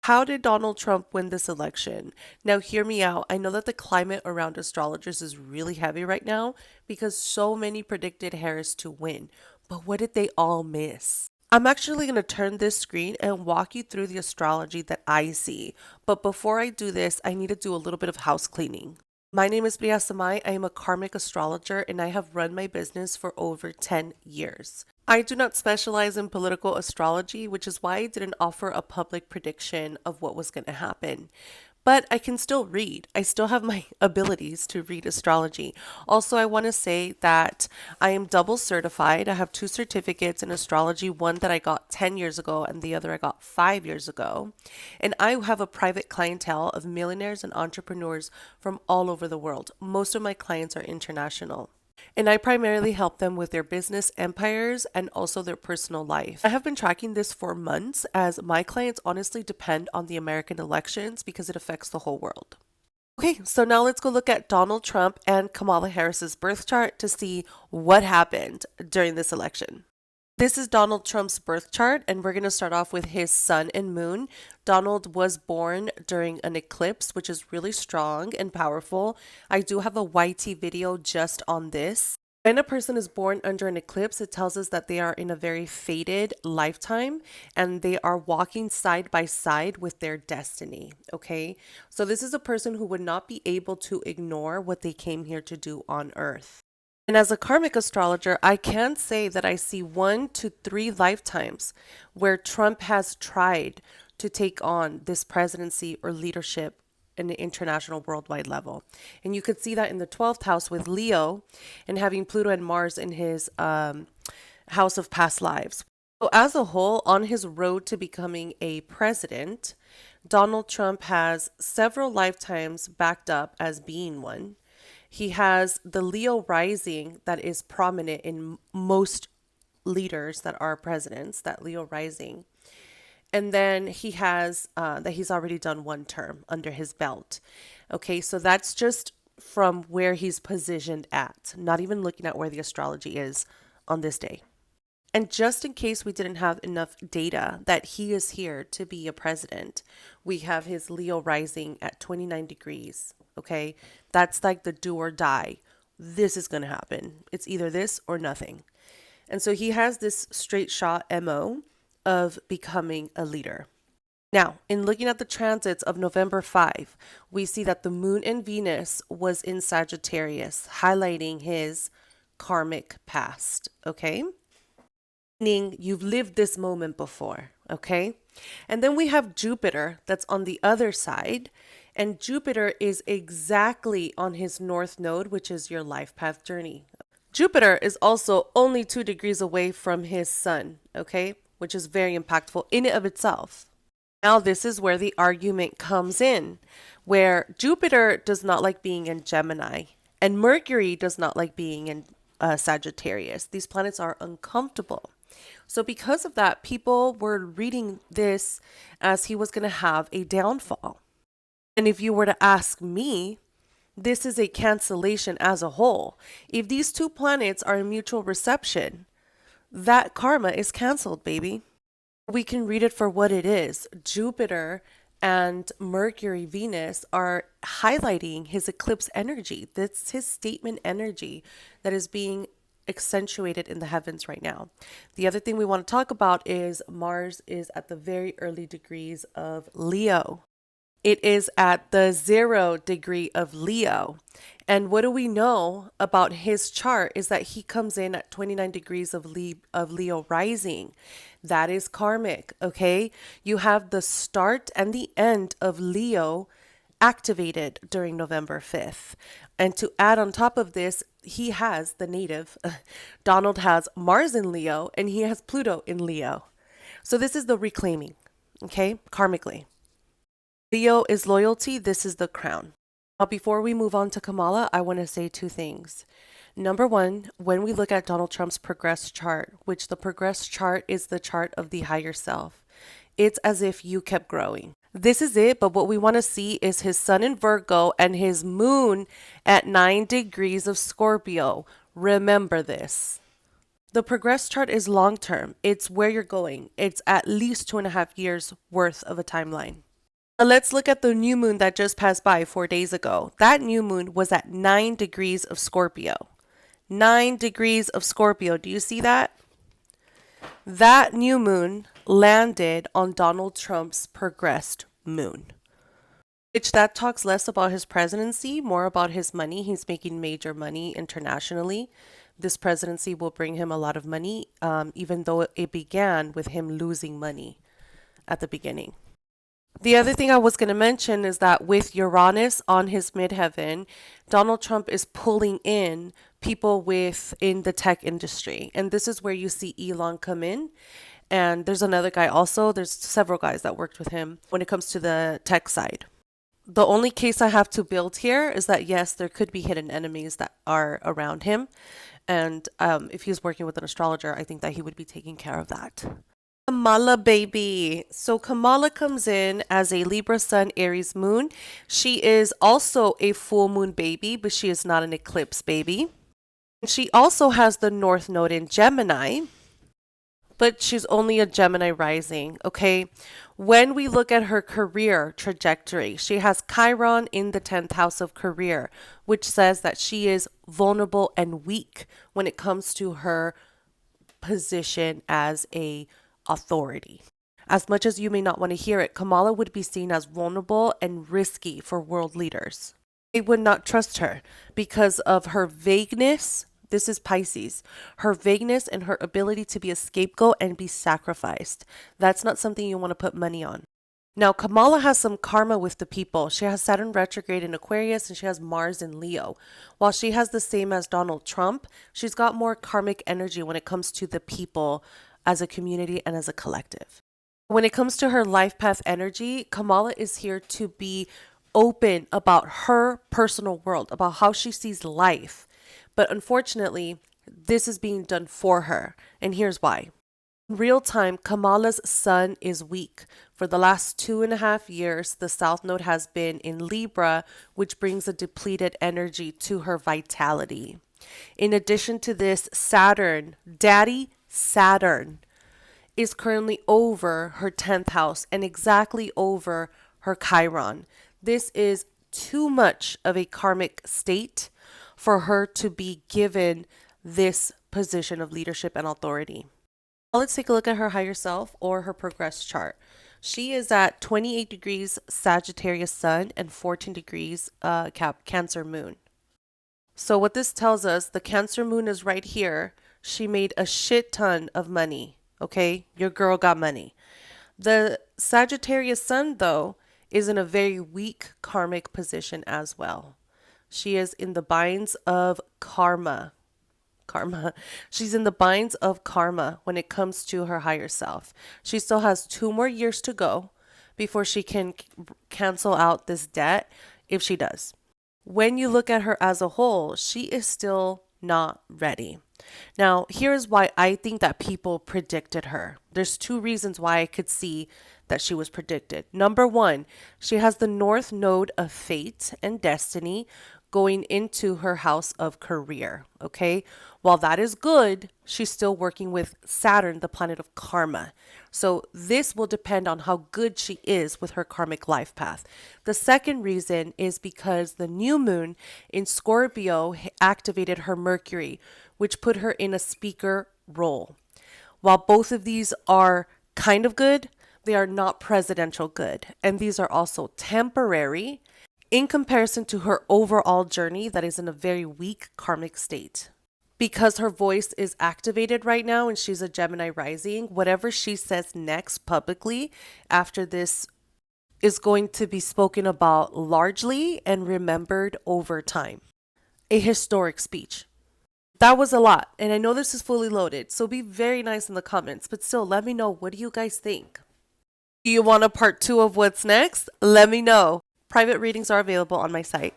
How did Donald Trump win this election? Now, hear me out. I know that the climate around astrologers is really heavy right now because so many predicted Harris to win. But what did they all miss? I'm actually going to turn this screen and walk you through the astrology that I see. But before I do this, I need to do a little bit of house cleaning. My name is Priya Samai. I am a karmic astrologer and I have run my business for over 10 years. I do not specialize in political astrology, which is why I didn't offer a public prediction of what was going to happen. But I can still read. I still have my abilities to read astrology. Also, I want to say that I am double certified. I have two certificates in astrology, one that I got 10 years ago and the other I got 5 years ago. And I have a private clientele of millionaires and entrepreneurs from all over the world. Most of my clients are international. And I primarily help them with their business empires and also their personal life. I have been tracking this for months as my clients honestly depend on the American elections because it affects the whole world. Okay, so now let's go look at Donald Trump and Kamala Harris's birth chart to see what happened during this election. This is Donald Trump's birth chart, and we're going to start off with his sun and moon. Donald was born during an eclipse, which is really strong and powerful. I do have a YT video just on this. When a person is born under an eclipse, it tells us that they are in a very fated lifetime and they are walking side by side with their destiny. Okay, so this is a person who would not be able to ignore what they came here to do on earth. And as a karmic astrologer, I can say that I see 1 to 3 lifetimes where Trump has tried to take on this presidency or leadership in the international worldwide level. And you could see that in the 12th house with Leo and having Pluto and Mars in his house of past lives. So, as a whole, on his road to becoming a president, Donald Trump has several lifetimes backed up as being one. He has the Leo rising that is prominent in most leaders that are presidents, that Leo rising. And then he has that he's already done 1 term under his belt. Okay, so that's just from where he's positioned at, not even looking at where the astrology is on this day. And just in case we didn't have enough data that he is here to be a president, we have his Leo rising at 29 degrees. Okay, that's like the do or die. This is going to happen. It's either this or nothing. And so he has this straight shot MO of becoming a leader. Now, in looking at the transits of November 5, we see that the moon and Venus was in Sagittarius, highlighting his karmic past. Okay, meaning you've lived this moment before. Okay, and then we have Jupiter that's on the other side. And Jupiter is exactly on his north node, which is your life path journey. Jupiter is also only 2 degrees away from his sun, okay, which is very impactful in and of itself. Now, this is where the argument comes in, where Jupiter does not like being in Gemini, and Mercury does not like being in Sagittarius. These planets are uncomfortable. So, because of that, people were reading this as he was going to have a downfall. And if you were to ask me, this is a cancellation as a whole. If these two planets are in mutual reception, that karma is canceled, baby. We can read it for what it is. Jupiter and Mercury, Venus are highlighting his eclipse energy. That's his statement energy that is being accentuated in the heavens right now. The other thing we want to talk about is Mars is at the very early degrees of Leo. It is at the 0 degree of Leo. And what do we know about his chart is that he comes in at 29 degrees of Leo rising. That is karmic, okay? You have the start and the end of Leo activated during November 5th. And to add on top of this, he has the native. Donald has Mars in Leo and he has Pluto in Leo. So this is the reclaiming, okay? Karmically. Leo is loyalty. This is the crown. Now, before we move on to Kamala, I want to say 2 things. Number one, when we look at Donald Trump's progress chart, which the progress chart is the chart of the higher self, it's as if you kept growing. This is it, but what we want to see is his sun in Virgo and his moon at 9 degrees of Scorpio. Remember this. The progress chart is long term. It's where you're going. It's at least 2.5 years worth of a timeline. Now let's look at the new moon that just passed by 4 days ago. That new moon was at 9 degrees of Scorpio. 9 degrees of Scorpio. Do you see that? That new moon landed on Donald Trump's progressed moon, which that talks less about his presidency, more about his money. He's making major money internationally. This presidency will bring him a lot of money, even though it began with him losing money at the beginning. The other thing I was going to mention is that with Uranus on his midheaven, Donald Trump is pulling in people within the tech industry. And this is where you see Elon come in. And there's another guy also. There's several guys that worked with him when it comes to the tech side. The only case I have to build here is that, yes, there could be hidden enemies that are around him. And if he's working with an astrologer, I think that he would be taking care of that. Kamala baby. So Kamala comes in as a Libra Sun Aries moon. She is also a full moon baby, but she is not an eclipse baby. She also has the North Node in Gemini, but she's only a Gemini rising, okay? When we look at her career trajectory, she has Chiron in the 10th house of career, which says that she is vulnerable and weak when it comes to her position as a authority. As much as you may not want to hear it, Kamala would be seen as vulnerable and risky for world leaders. They would not trust her because of her vagueness. This is Pisces. Her vagueness and her ability to be a scapegoat and be sacrificed. That's not something you want to put money on. Now, Kamala has some karma with the people. She has Saturn retrograde in Aquarius and she has Mars in Leo. While she has the same as Donald Trump, she's got more karmic energy when it comes to the people as a community and as a collective. When it comes to her life path energy, Kamala is here to be open about her personal world, about how she sees life. But unfortunately, this is being done for her. And here's why. In real time, Kamala's sun is weak. For the last 2.5 years, the South Node has been in Libra, which brings a depleted energy to her vitality. In addition to this, Saturn, Daddy Saturn, is currently over her 10th house and exactly over her Chiron. This is too much of a karmic state for her to be given this position of leadership and authority. Now let's take a look at her higher self or her progress chart. She is at 28 degrees Sagittarius Sun and 14 degrees Cancer Moon. So what this tells us, the Cancer Moon is right here. She made a shit ton of money. Okay, your girl got money. The Sagittarius Sun, though, is in a very weak karmic position as well. She is in the binds of karma. She's in the binds of karma when it comes to her higher self. She still has 2 more years to go before she can cancel out this debt if she does. When you look at her as a whole, she is still not ready. Now, here's why I think that people predicted her. There's 2 reasons why I could see that she was predicted. Number 1, she has the North Node of fate and destiny going into her house of career, okay? While that is good, she's still working with Saturn, the planet of karma. So this will depend on how good she is with her karmic life path. The second reason is because the new moon in Scorpio activated her Mercury, which put her in a speaker role. While both of these are kind of good, they are not presidential good. And these are also temporary in comparison to her overall journey that is in a very weak karmic state. Because her voice is activated right now and she's a Gemini rising, whatever she says next publicly after this is going to be spoken about largely and remembered over time. A historic speech. That was a lot, and I know this is fully loaded, so be very nice in the comments, but still let me know, what do you guys think? Do you want a part 2 of what's next? Let me know. Private readings are available on my site.